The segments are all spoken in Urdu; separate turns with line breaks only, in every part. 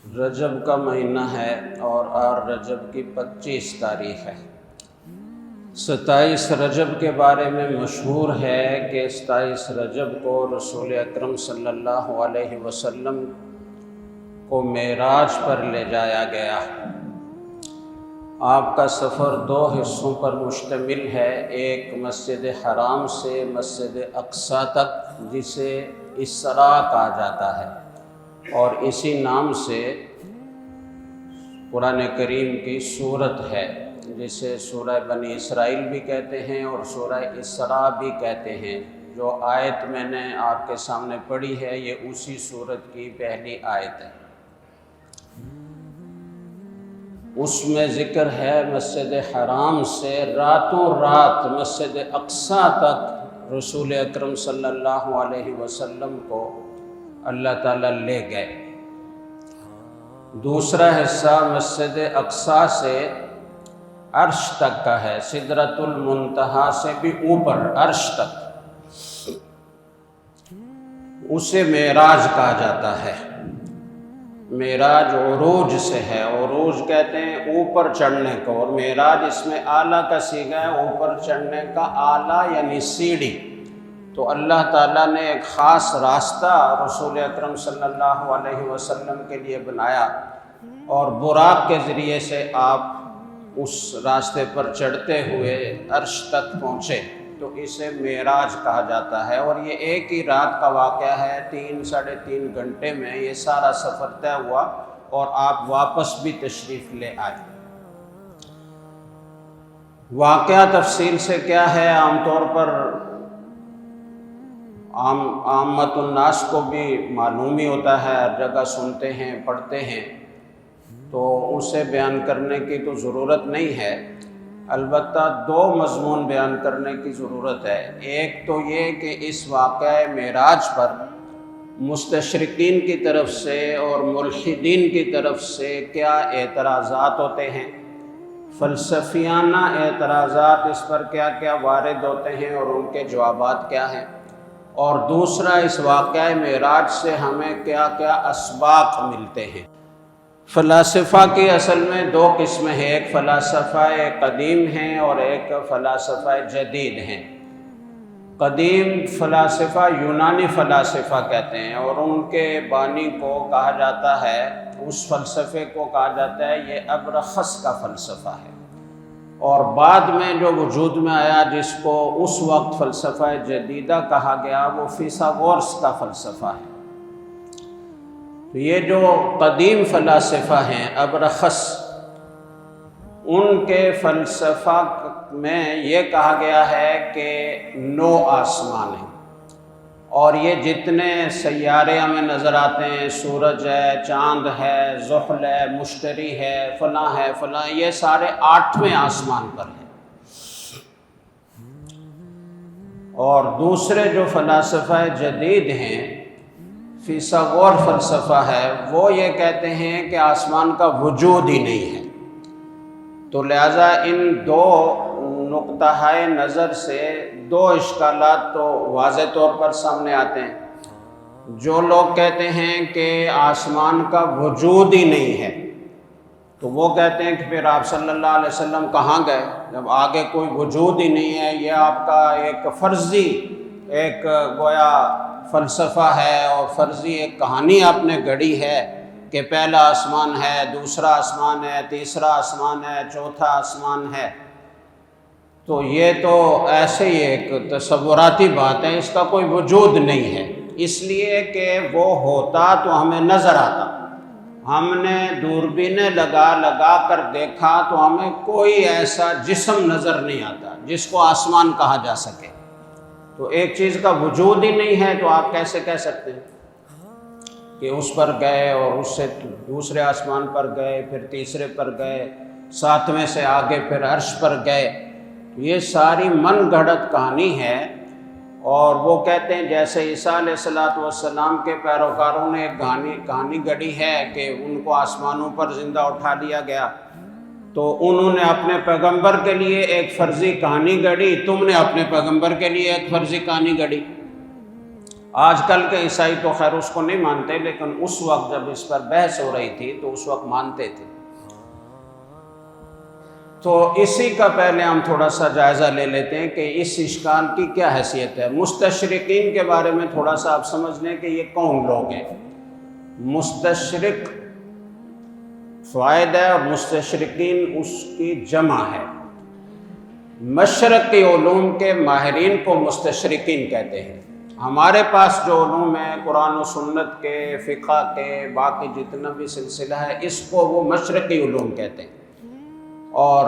رجب کا مہینہ ہے اور رجب کی 25 تاریخ ہے۔ 27 رجب کے بارے میں مشہور ہے کہ 27 رجب کو رسول اکرم صلی اللہ علیہ وسلم کو معراج پر لے جایا گیا۔ آپ کا سفر 2 حصوں پر مشتمل ہے، ایک مسجد حرام سے مسجد اقصیٰ تک جسے اسراء کہا جاتا ہے، اور اسی نام سے قرآن کریم کی سورت ہے جسے سورہ بنی اسرائیل بھی کہتے ہیں اور سورہ اسراء بھی کہتے ہیں۔ جو آیت میں نے آپ کے سامنے پڑھی ہے یہ اسی سورت کی پہلی آیت ہے۔ اس میں ذکر ہے مسجد حرام سے راتوں رات مسجد اقصیٰ تک رسول اکرم صلی اللہ علیہ وسلم کو اللہ تعالیٰ لے گئے۔ دوسرا حصہ مسجد اقصیٰ سے عرش تک کا ہے، سدرۃ المنتہا سے بھی اوپر عرش تک، اسے معراج کہا جاتا ہے۔ معراج عروج سے ہے، عروج کہتے ہیں اوپر چڑھنے کو، اور معراج اس میں اعلیٰ کا صیغہ ہے، اوپر چڑھنے کا اعلیٰ یعنی سیڑھی۔ تو اللہ تعالیٰ نے ایک خاص راستہ رسول اکرم صلی اللہ علیہ وسلم کے لیے بنایا، اور براق کے ذریعے سے آپ اس راستے پر چڑھتے ہوئے عرش تک پہنچے، تو اسے معراج کہا جاتا ہے۔ اور یہ ایک ہی رات کا واقعہ ہے، 3-3.5 گھنٹے میں یہ سارا سفر طے ہوا اور آپ واپس بھی تشریف لے آئے۔ واقعہ تفصیل سے کیا ہے، عام طور پر عامت الناس کو بھی معلوم ہی ہوتا ہے، ہر جگہ سنتے ہیں پڑھتے ہیں، تو اسے بیان کرنے کی تو ضرورت نہیں ہے۔ البتہ 2 مضمون بیان کرنے کی ضرورت ہے۔ ایک تو یہ کہ اس واقعہ معراج پر مستشرقین کی طرف سے اور ملحدین کی طرف سے کیا اعتراضات ہوتے ہیں، فلسفیانہ اعتراضات اس پر کیا کیا وارد ہوتے ہیں اور ان کے جوابات کیا ہیں، اور دوسرا اس واقعہ معراج سے ہمیں کیا کیا اسباق ملتے ہیں۔ فلاسفہ کی اصل میں 2 قسمیں ہیں، ایک فلاسفہ قدیم ہیں اور ایک فلاسفہ جدید ہیں۔ قدیم فلاسفہ یونانی فلاسفہ کہتے ہیں، اور ان کے بانی کو کہا جاتا ہے، اس فلسفے کو کہا جاتا ہے یہ ابرخس کا فلسفہ ہے۔ اور بعد میں جو وجود میں آیا جس کو اس وقت فلسفہ جدیدہ کہا گیا وہ فیثاغورس کا فلسفہ ہے۔ تو یہ جو قدیم فلاسفہ ہیں ابرخس، ان کے فلسفہ میں یہ کہا گیا ہے کہ 9 آسمان ہیں، اور یہ جتنے سیارے ہمیں نظر آتے ہیں، سورج ہے، چاند ہے، زحل ہے، مشتری ہے، فلاں، یہ سارے 8ویں آسمان پر ہیں۔ اور دوسرے جو فلاسفہ جدید ہیں، فیثاغور فلسفہ ہے، وہ یہ کہتے ہیں کہ آسمان کا وجود ہی نہیں ہے۔ تو لہٰذا ان 2 نقطہ نظر سے 2 اشکالات تو واضح طور پر سامنے آتے ہیں۔ جو لوگ کہتے ہیں کہ آسمان کا وجود ہی نہیں ہے، تو وہ کہتے ہیں کہ پھر آپ صلی اللہ علیہ وسلم کہاں گئے جب آگے کوئی وجود ہی نہیں ہے؟ یہ آپ کا ایک فرضی ایک گویا فلسفہ ہے، اور فرضی ایک کہانی آپ نے گڑھی ہے کہ پہلا آسمان ہے، دوسرا آسمان ہے، تیسرا آسمان ہے، چوتھا آسمان ہے۔ تو یہ تو ایسے ہی ایک تصوراتی بات ہے، اس کا کوئی وجود نہیں ہے، اس لیے کہ وہ ہوتا تو ہمیں نظر آتا۔ ہم نے دوربینیں لگا کر دیکھا تو ہمیں کوئی ایسا جسم نظر نہیں آتا جس کو آسمان کہا جا سکے۔ تو ایک چیز کا وجود ہی نہیں ہے تو آپ کیسے کہہ سکتے ہیں کہ اس پر گئے اور اس سے دوسرے آسمان پر گئے، پھر تیسرے پر گئے، 7ویں سے آگے پھر عرش پر گئے؟ یہ ساری من گھڑت کہانی ہے۔ اور وہ کہتے ہیں جیسے عیسیٰ علیہ السلام کے پیروکاروں نے ایک کہانی گڑھی ہے کہ ان کو آسمانوں پر زندہ اٹھا لیا گیا، تو انہوں نے اپنے پیغمبر کے لیے ایک فرضی کہانی گڑھی، تم نے اپنے پیغمبر کے لیے ایک فرضی کہانی گڑھی۔ آج کل کے عیسائی تو خیر اس کو نہیں مانتے، لیکن اس وقت جب اس پر بحث ہو رہی تھی تو اس وقت مانتے تھے۔ تو اسی کا پہلے ہم تھوڑا سا جائزہ لے لیتے ہیں کہ اس اشکال کی کیا حیثیت ہے۔ مستشرقین کے بارے میں تھوڑا سا آپ سمجھ لیں کہ یہ کون لوگ ہیں۔ مستشرق فائد ہے اور مستشرقین اس کی جمع ہے۔ مشرق کے علوم کے ماہرین کو مستشرقین کہتے ہیں۔ ہمارے پاس جو علوم ہیں قرآن و سنت کے، فقہ کے، باقی جتنا بھی سلسلہ ہے، اس کو وہ مشرقی علوم کہتے ہیں، اور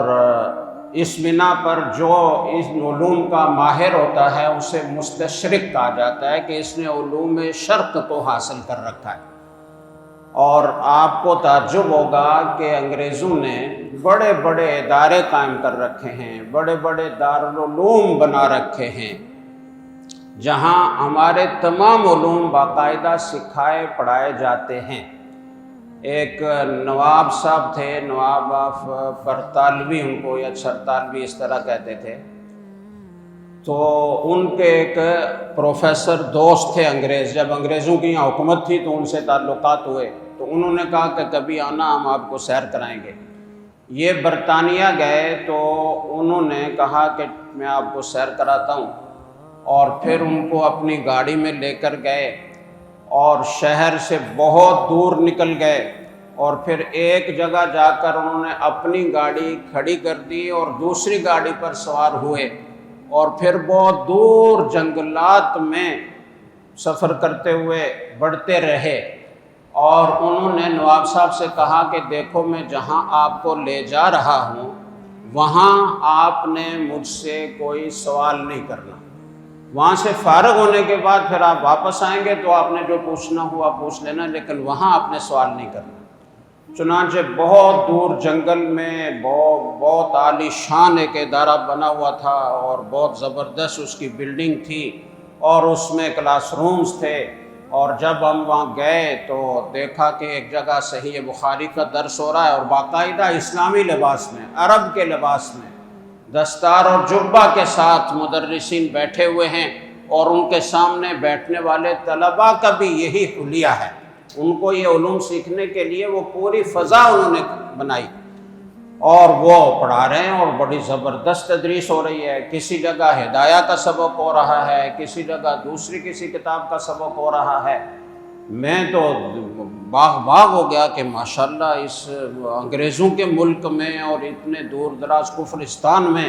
اس بنا پر جو اس علوم کا ماہر ہوتا ہے اسے مستشرق کہا جاتا ہے کہ اس نے علوم شرق کو حاصل کر رکھا ہے۔ اور آپ کو تعجب ہوگا کہ انگریزوں نے بڑے بڑے ادارے قائم کر رکھے ہیں، بڑے بڑے دارالعلوم بنا رکھے ہیں، جہاں ہمارے تمام علوم باقاعدہ سکھائے پڑھائے جاتے ہیں۔ ایک نواب صاحب تھے، نواب آف پرتالوی ان کو، یا چھرتالوی اس طرح کہتے تھے، تو ان کے ایک پروفیسر دوست تھے انگریز، جب انگریزوں کی یہاں حکومت تھی تو ان سے تعلقات ہوئے، تو انہوں نے کہا کہ کبھی آنا، ہم آپ کو سیر کرائیں گے۔ یہ برطانیہ گئے تو انہوں نے کہا کہ میں آپ کو سیر کراتا ہوں، اور پھر ان کو اپنی گاڑی میں لے کر گئے اور شہر سے بہت دور نکل گئے، اور پھر ایک جگہ جا کر انہوں نے اپنی گاڑی کھڑی کر دی اور دوسری گاڑی پر سوار ہوئے، اور پھر بہت دور جنگلات میں سفر کرتے ہوئے بڑھتے رہے، اور انہوں نے نواب صاحب سے کہا کہ دیکھو میں جہاں آپ کو لے جا رہا ہوں وہاں آپ نے مجھ سے کوئی سوال نہیں کرنا، وہاں سے فارغ ہونے کے بعد پھر آپ واپس آئیں گے تو آپ نے جو پوچھنا ہوا پوچھ لینا، لیکن وہاں آپ نے سوال نہیں کرنا۔ چنانچہ بہت دور جنگل میں بہت عالی شان ایک ادارہ بنا ہوا تھا، اور بہت زبردست اس کی بلڈنگ تھی، اور اس میں کلاس رومز تھے، اور جب ہم وہاں گئے تو دیکھا کہ ایک جگہ صحیح بخاری کا درس ہو رہا ہے، اور باقاعدہ اسلامی لباس میں، عرب کے لباس میں، دستار اور جبہ کے ساتھ مدرسین بیٹھے ہوئے ہیں، اور ان کے سامنے بیٹھنے والے طلباء کا بھی یہی حلیہ ہے۔ ان کو یہ علوم سیکھنے کے لیے وہ پوری فضا انہوں نے بنائی، اور وہ پڑھا رہے ہیں، اور بڑی زبردست تدریس ہو رہی ہے۔ کسی جگہ ہدایہ کا سبق ہو رہا ہے، کسی جگہ دوسری کسی کتاب کا سبق ہو رہا ہے۔ میں تو باغ ہو گیا کہ ماشاءاللہ اس انگریزوں کے ملک میں اور اتنے دور دراز کفرستان میں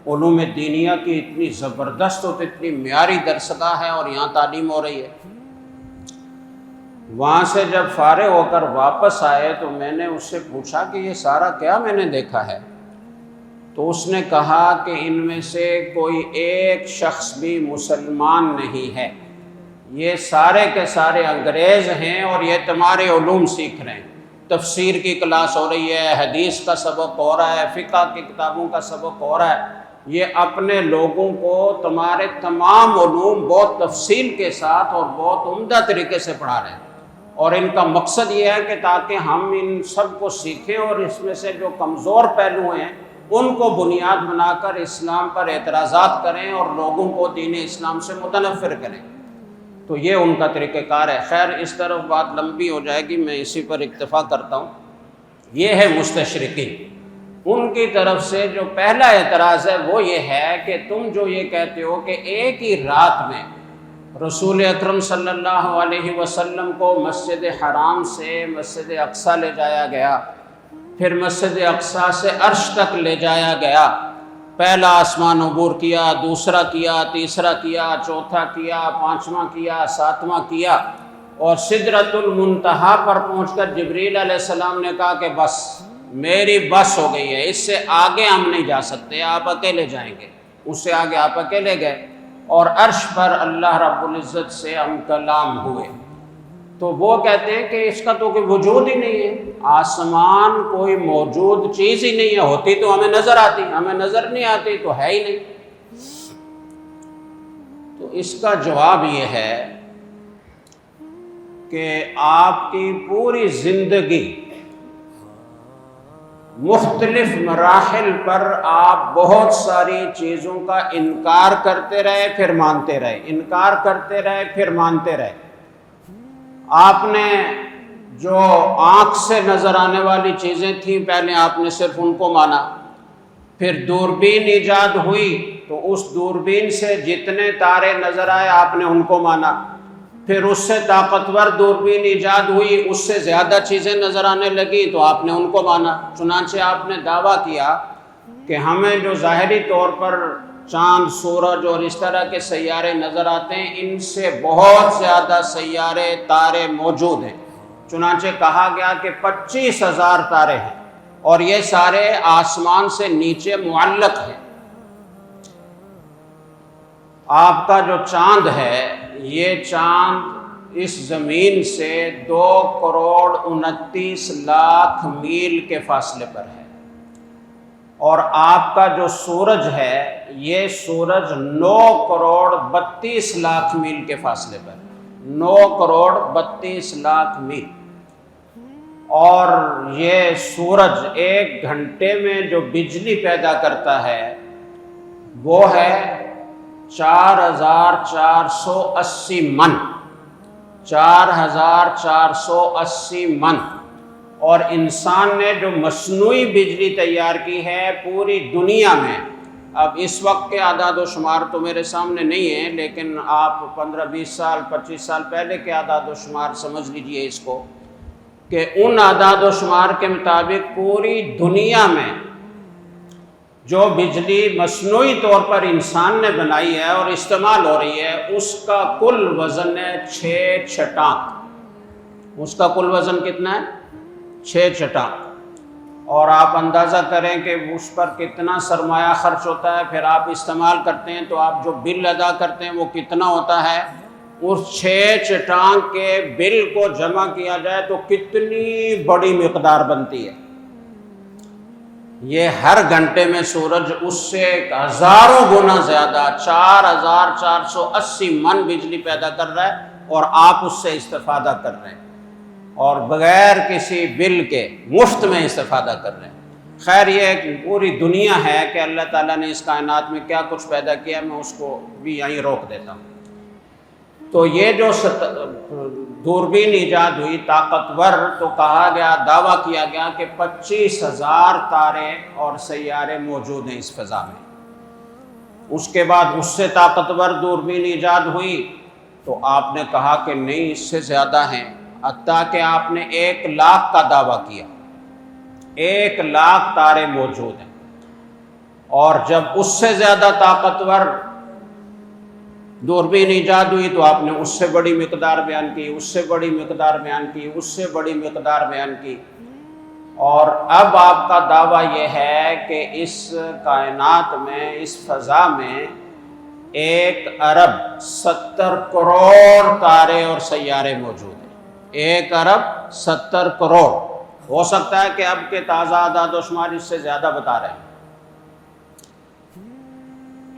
علوم دینیہ کی اتنی زبردست اور اتنی معیاری درسگاہ ہے، اور یہاں تعلیم ہو رہی ہے۔ وہاں سے جب فارغ ہو کر واپس آئے تو میں نے اس سے پوچھا کہ یہ سارا کیا میں نے دیکھا ہے؟ تو اس نے کہا کہ ان میں سے کوئی ایک شخص بھی مسلمان نہیں ہے، یہ سارے کے سارے انگریز ہیں، اور یہ تمہارے علوم سیکھ رہے ہیں۔ تفسیر کی کلاس ہو رہی ہے، حدیث کا سبق ہو رہا ہے، فقہ کی کتابوں کا سبق ہو رہا ہے، یہ اپنے لوگوں کو تمہارے تمام علوم بہت تفصیل کے ساتھ اور بہت عمدہ طریقے سے پڑھا رہے ہیں، اور ان کا مقصد یہ ہے کہ تاکہ ہم ان سب کو سیکھیں، اور اس میں سے جو کمزور پہلو ہیں ان کو بنیاد بنا کر اسلام پر اعتراضات کریں اور لوگوں کو دین اسلام سے متنفر کریں۔ تو یہ ان کا طریقہ کار ہے۔ خیر اس طرف بات لمبی ہو جائے گی، میں اسی پر اکتفا کرتا ہوں۔ یہ ہے مستشرقین۔ ان کی طرف سے جو پہلا اعتراض ہے وہ یہ ہے کہ تم جو یہ کہتے ہو کہ ایک ہی رات میں رسول اکرم صلی اللہ علیہ وسلم کو مسجد حرام سے مسجد اقصیٰ لے جایا گیا، پھر مسجد اقصیٰ سے عرش تک لے جایا گیا، پہلا آسمان عبور کیا، دوسرا کیا، تیسرا کیا، چوتھا کیا، پانچواں کیا، ساتواں کیا، اور سدرۃ المنتہا پر پہنچ کر جبریل علیہ السلام نے کہا کہ بس میری بس ہو گئی ہے، اس سے آگے ہم نہیں جا سکتے، آپ اکیلے جائیں گے۔ اس سے آگے آپ اکیلے گئے، اور عرش پر اللہ رب العزت سے ہم کلام ہوئے۔ تو وہ کہتے ہیں کہ اس کا تو کوئی وجود ہی نہیں ہے، آسمان کوئی موجود چیز ہی نہیں ہے، ہوتی تو ہمیں نظر آتی، ہمیں نظر نہیں آتی تو ہے ہی نہیں۔ تو اس کا جواب یہ ہے کہ آپ کی پوری زندگی مختلف مراحل پر آپ بہت ساری چیزوں کا انکار کرتے رہے پھر مانتے رہے، انکار کرتے رہے پھر مانتے رہے۔ آپ نے جو آنکھ سے نظر آنے والی چیزیں تھیں پہلے آپ نے صرف ان کو مانا، پھر دوربین ایجاد ہوئی تو اس دوربین سے جتنے تارے نظر آئے آپ نے ان کو مانا، پھر اس سے طاقتور دوربین ایجاد ہوئی، اس سے زیادہ چیزیں نظر آنے لگی تو آپ نے ان کو مانا۔ چنانچہ آپ نے دعویٰ کیا کہ ہمیں جو ظاہری طور پر چاند، سورج اور اس طرح کے سیارے نظر آتے ہیں، ان سے بہت زیادہ سیارے، تارے موجود ہیں۔ چنانچہ کہا گیا کہ 25,000 تارے ہیں اور یہ سارے آسمان سے نیچے معلق ہیں۔ آپ کا جو چاند ہے، یہ چاند اس زمین سے 2,29,00,000 میل کے فاصلے پر ہے، اور آپ کا جو سورج ہے یہ سورج 9,32,00,000 میل کے فاصلے پر، 9,32,00,000 میل۔ اور یہ سورج 1 گھنٹے میں جو بجلی پیدا کرتا ہے وہ ہے 4,480 من، 4,480 من۔ اور انسان نے جو مصنوعی بجلی تیار کی ہے پوری دنیا میں، اب اس وقت کے اعداد و شمار تو میرے سامنے نہیں ہیں، لیکن آپ 15-20 سال 25 سال پہلے کے اعداد و شمار سمجھ لیجئے اس کو، کہ ان اعداد و شمار کے مطابق پوری دنیا میں جو بجلی مصنوعی طور پر انسان نے بنائی ہے اور استعمال ہو رہی ہے، اس کا کل وزن ہے 6 چٹانک۔ اس کا کل وزن کتنا ہے؟ 6 چٹانک۔ اور آپ اندازہ کریں کہ اس پر کتنا سرمایہ خرچ ہوتا ہے، پھر آپ استعمال کرتے ہیں تو آپ جو بل ادا کرتے ہیں وہ کتنا ہوتا ہے۔ اس 6 چٹانک کے بل کو جمع کیا جائے تو کتنی بڑی مقدار بنتی ہے۔ یہ ہر گھنٹے میں سورج اس سے ہزاروں گنا زیادہ 4,480 من بجلی پیدا کر رہا ہے اور آپ اس سے استفادہ کر رہے ہیں، اور بغیر کسی بل کے مفت میں استفادہ کر رہے ہیں۔ خیر، یہ ایک پوری دنیا ہے کہ اللہ تعالیٰ نے اس کائنات میں کیا کچھ پیدا کیا، میں اس کو بھی یہیں روک دیتا ہوں۔ تو یہ جو دوربین ایجاد ہوئی طاقتور، تو کہا گیا، دعویٰ کیا گیا کہ 25,000 تارے اور سیارے موجود ہیں اس فضا میں۔ اس کے بعد اس سے طاقتور دوربین ایجاد ہوئی تو آپ نے کہا کہ نہیں، اس سے زیادہ ہیں، حتیٰ کہ آپ نے 1,00,000 کا دعویٰ کیا، 1,00,000 تارے موجود ہیں۔ اور جب اس سے زیادہ طاقتور دوربین ایجاد ہوئی تو آپ نے اس سے بڑی مقدار بیان کی، اس سے بڑی مقدار بیان کی، اس سے بڑی مقدار بیان کی، اور اب آپ کا دعویٰ یہ ہے کہ اس کائنات میں، اس فضا میں 1,70 کروڑ تارے اور سیارے موجود ہیں۔ 1,70 کروڑ۔ ہو سکتا ہے کہ اب کے تازہ اعداد و شمار اس سے زیادہ بتا رہے ہیں۔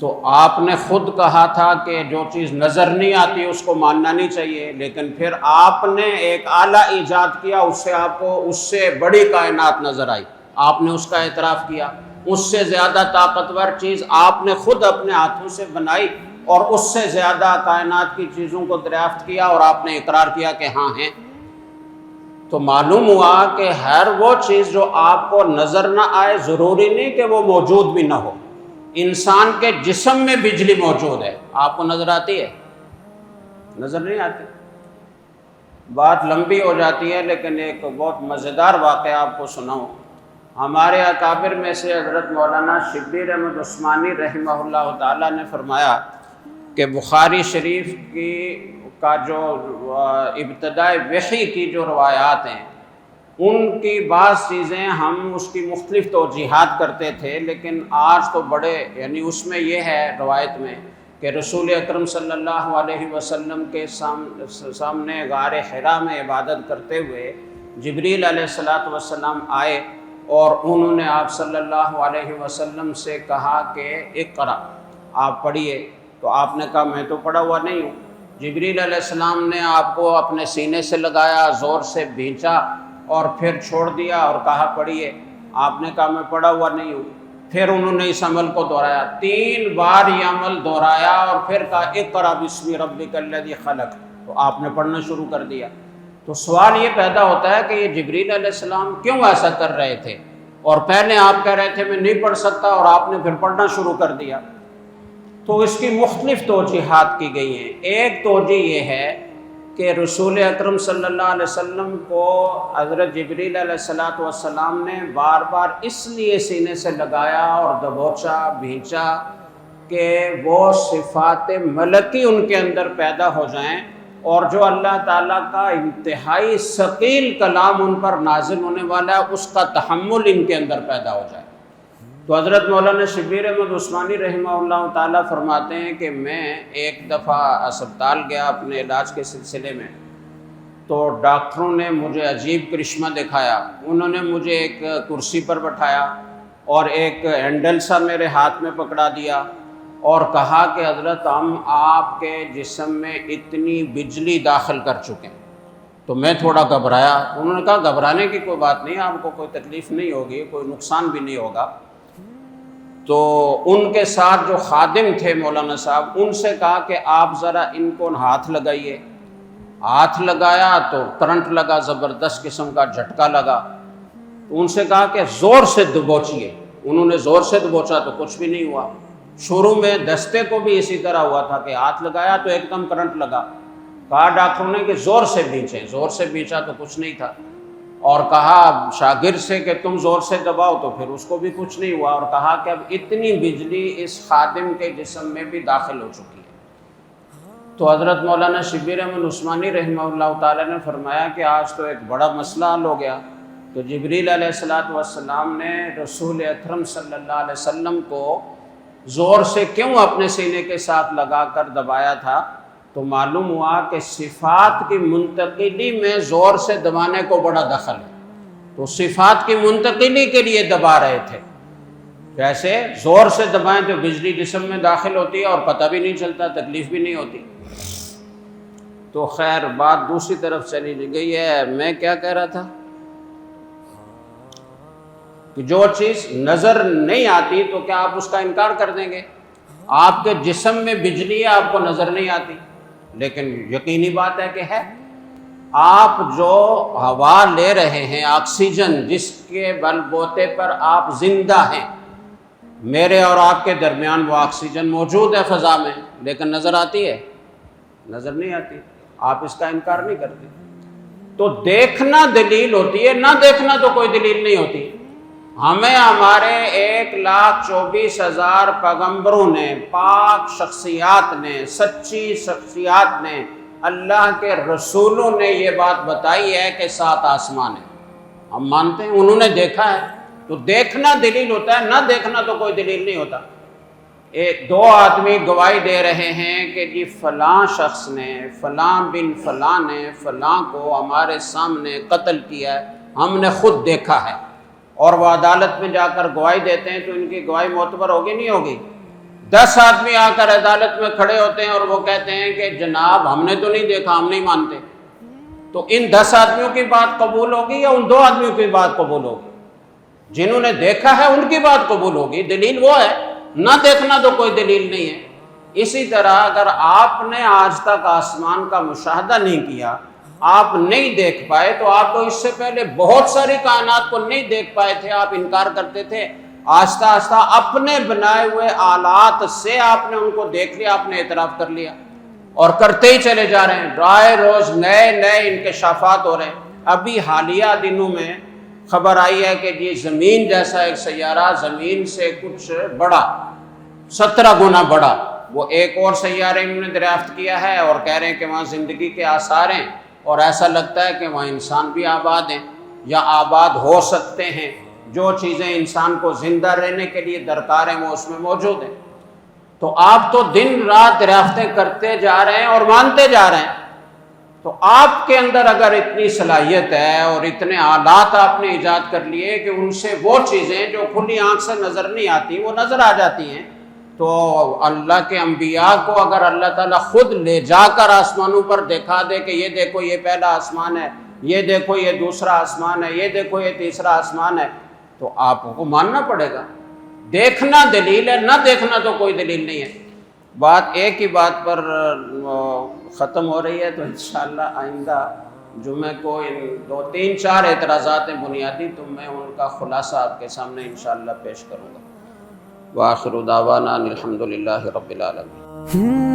تو آپ نے خود کہا تھا کہ جو چیز نظر نہیں آتی اس کو ماننا نہیں چاہیے، لیکن پھر آپ نے ایک آلہ ایجاد کیا، اس سے آپ کو اس سے بڑی کائنات نظر آئی، آپ نے اس کا اعتراف کیا۔ اس سے زیادہ طاقتور چیز آپ نے خود اپنے ہاتھوں سے بنائی اور اس سے زیادہ کائنات کی چیزوں کو دریافت کیا اور آپ نے اقرار کیا کہ ہاں ہیں۔ تو معلوم ہوا کہ ہر وہ چیز جو آپ کو نظر نہ آئے ضروری نہیں کہ وہ موجود بھی نہ ہو۔ انسان کے جسم میں بجلی موجود ہے، آپ کو نظر آتی ہے؟ نظر نہیں آتی۔ بات لمبی ہو جاتی ہے، لیکن ایک بہت مزیدار واقعہ آپ کو سناؤں۔ ہمارے اکابر میں سے حضرت مولانا شبیر احمد عثمانی رحمہ اللہ تعالیٰ نے فرمایا کہ بخاری شریف کا جو ابتداء وحی کی جو روایات ہیں، ان کی بعض چیزیں ہم اس کی مختلف توجیحات کرتے تھے، لیکن آج تو بڑے، یعنی اس میں یہ ہے روایت میں کہ رسول اکرم صلی اللہ علیہ وسلم کے سامنے غار حرا میں عبادت کرتے ہوئے جبریل علیہ السلام آئے اور انہوں نے آپ صلی اللہ علیہ وسلم سے کہا کہ اقرا، آپ پڑھیے۔ تو آپ نے کہا میں تو پڑھا ہوا نہیں ہوں۔ جبریل علیہ السلام نے آپ کو اپنے سینے سے لگایا، زور سے بھینچا اور پھر چھوڑ دیا اور کہا پڑھیے۔ آپ نے کہا میں پڑھا ہوا نہیں ہوں۔ پھر انہوں نے اس عمل کو دہرایا، 3 بار یہ عمل دہرایا اور پھر کہا اقرأ باسم ربک الذی خلق، تو آپ نے پڑھنا شروع کر دیا۔ تو سوال یہ پیدا ہوتا ہے کہ یہ جبریل علیہ السلام کیوں ایسا کر رہے تھے، اور پہلے آپ کہہ رہے تھے میں نہیں پڑھ سکتا اور آپ نے پھر پڑھنا شروع کر دیا۔ تو اس کی مختلف توجیحات کی گئی ہیں۔ ایک توجیہ یہ ہے کہ رسول اکرم صلی اللہ علیہ وسلم کو حضرت جبریل علیہ السلام نے بار بار اس لیے سینے سے لگایا اور دبوچا بھینچا کہ وہ صفات ملکی ان کے اندر پیدا ہو جائیں، اور جو اللہ تعالیٰ کا انتہائی ثقیل کلام ان پر نازل ہونے والا ہے اس کا تحمل ان کے اندر پیدا ہو جائے۔ تو حضرت مولانا شبیر احمد عثمانی رحمہ اللہ تعالیٰ فرماتے ہیں کہ میں ایک دفعہ اسپتال گیا اپنے علاج کے سلسلے میں، تو ڈاکٹروں نے مجھے عجیب کرشمہ دکھایا۔ انہوں نے مجھے ایک کرسی پر بٹھایا اور ایک ہینڈل سا میرے ہاتھ میں پکڑا دیا اور کہا کہ حضرت ہم آپ کے جسم میں اتنی بجلی داخل کر چکے ہیں۔ تو میں تھوڑا گھبرایا۔ انہوں نے کہا گھبرانے کی کوئی بات نہیں، آپ کو کوئی تکلیف نہیں ہوگی، کوئی نقصان بھی نہیں ہوگا۔ تو ان کے ساتھ جو خادم تھے مولانا صاحب، ان سے کہا کہ آپ ذرا ان کو ہاتھ لگائیے۔ ہاتھ لگایا تو کرنٹ لگا، زبردست قسم کا جھٹکا لگا۔ تو ان سے کہا کہ زور سے دبوچیے۔ انہوں نے زور سے دبوچا تو کچھ بھی نہیں ہوا۔ شروع میں دستے کو بھی اسی طرح ہوا تھا کہ ہاتھ لگایا تو ایک دم کرنٹ لگا۔ کہا ڈاکٹروں نے کہ زور سے بھینچیں، زور سے بھینچا تو کچھ نہیں تھا، اور کہا شاگرد سے کہ تم زور سے دباؤ تو پھر اس کو بھی کچھ نہیں ہوا، اور کہا کہ اب اتنی بجلی اس خادم کے جسم میں بھی داخل ہو چکی ہے۔ تو حضرت مولانا شبیر احمد عثمانی رحمہ اللہ تعالیٰ نے فرمایا کہ آج تو ایک بڑا مسئلہ حل ہو گیا۔ تو جبریل علیہ السلام نے رسول اکرم صلی اللہ علیہ وسلم کو زور سے کیوں اپنے سینے کے ساتھ لگا کر دبایا تھا؟ تو معلوم ہوا کہ صفات کی منتقلی میں زور سے دبانے کو بڑا دخل ہے، تو صفات کی منتقلی کے لیے دبا رہے تھے۔ جیسے زور سے دبائیں تو بجلی جسم میں داخل ہوتی ہے اور پتہ بھی نہیں چلتا، تکلیف بھی نہیں ہوتی۔ تو خیر بات دوسری طرف چلی گئی ہے۔ میں کیا کہہ رہا تھا کہ جو چیز نظر نہیں آتی تو کیا آپ اس کا انکار کر دیں گے؟ آپ کے جسم میں بجلی ہے، آپ کو نظر نہیں آتی، لیکن یقینی بات ہے کہ ہے۔ آپ جو ہوا لے رہے ہیں، آکسیجن، جس کے بل بوتے پر آپ زندہ ہیں، میرے اور آپ کے درمیان وہ آکسیجن موجود ہے فضا میں، لیکن نظر آتی ہے؟ نظر نہیں آتی۔ آپ اس کا انکار نہیں کرتے۔ تو دیکھنا دلیل ہوتی ہے، نہ دیکھنا تو کوئی دلیل نہیں ہوتی۔ ہمیں ہمارے 1,24,000 پیغمبروں نے، پاک شخصیات نے، سچی شخصیات نے، اللہ کے رسولوں نے یہ بات بتائی ہے کہ 7 آسمان ہیں۔ ہم مانتے ہیں، انہوں نے دیکھا ہے، تو دیکھنا دلیل ہوتا ہے، نہ دیکھنا تو کوئی دلیل نہیں ہوتا۔ 2 آدمی گواہی دے رہے ہیں کہ جی فلاں شخص نے، فلاں بن فلاں نے فلاں کو ہمارے سامنے قتل کیا ہے، ہم نے خود دیکھا ہے، اور وہ عدالت میں جا کر گواہی دیتے ہیں، تو ان کی گواہی معتبر ہوگی نہیں ہوگی؟ 10 آدمی آ کر عدالت میں کھڑے ہوتے ہیں اور وہ کہتے ہیں کہ جناب ہم نے تو نہیں دیکھا، ہم نہیں مانتے، تو ان 10 آدمیوں کی بات قبول ہوگی یا ان 2 آدمیوں کی بات قبول ہوگی؟ جنہوں نے دیکھا ہے ان کی بات قبول ہوگی، دلیل وہ ہے، نہ دیکھنا تو کوئی دلیل نہیں ہے۔ اسی طرح اگر آپ نے آج تک آسمان کا مشاہدہ نہیں کیا، آپ نہیں دیکھ پائے، تو آپ تو اس سے پہلے بہت ساری کائنات کو نہیں دیکھ پائے تھے، آپ انکار کرتے تھے۔ آہستہ آہستہ اپنے بنائے ہوئے آلات سے آپ نے ان کو دیکھ لیا، آپ نے اعتراف کر لیا، اور کرتے ہی چلے جا رہے ہیں۔ رائے روز نئے نئے انکشافات ہو رہے ہیں۔ ابھی حالیہ دنوں میں خبر آئی ہے کہ یہ زمین جیسا ایک سیارہ، زمین سے کچھ بڑا، 17 گنا بڑا، وہ ایک اور سیارے انہوں نے دریافت کیا ہے، اور کہہ رہے ہیں کہ وہاں زندگی کے آثار ہیں، اور ایسا لگتا ہے کہ وہاں انسان بھی آباد ہیں یا آباد ہو سکتے ہیں۔ جو چیزیں انسان کو زندہ رہنے کے لیے درکار ہیں وہ اس میں موجود ہیں۔ تو آپ تو دن رات دریافتیں کرتے جا رہے ہیں اور مانتے جا رہے ہیں۔ تو آپ کے اندر اگر اتنی صلاحیت ہے اور اتنے آلات آپ نے ایجاد کر لیے کہ ان سے وہ چیزیں جو کھلی آنکھ سے نظر نہیں آتی وہ نظر آ جاتی ہیں، تو اللہ کے انبیاء کو اگر اللہ تعالیٰ خود لے جا کر آسمانوں پر دکھا دے کہ یہ دیکھو یہ پہلا آسمان ہے، یہ دیکھو یہ دوسرا آسمان ہے، یہ دیکھو یہ تیسرا آسمان ہے، تو آپ کو ماننا پڑے گا. دیکھنا دلیل ہے، نہ دیکھنا تو کوئی دلیل نہیں ہے. بات ایک ہی بات پر ختم ہو رہی ہے، تو انشاءاللہ آئندہ جمعہ کو ان 2 3 4 اعتراضات ہیں بنیادی، تو میں ان کا خلاصہ آپ کے سامنے انشاءاللہ پیش کروں گا. وآخر دعوانا الحمدللہ رب العالمین.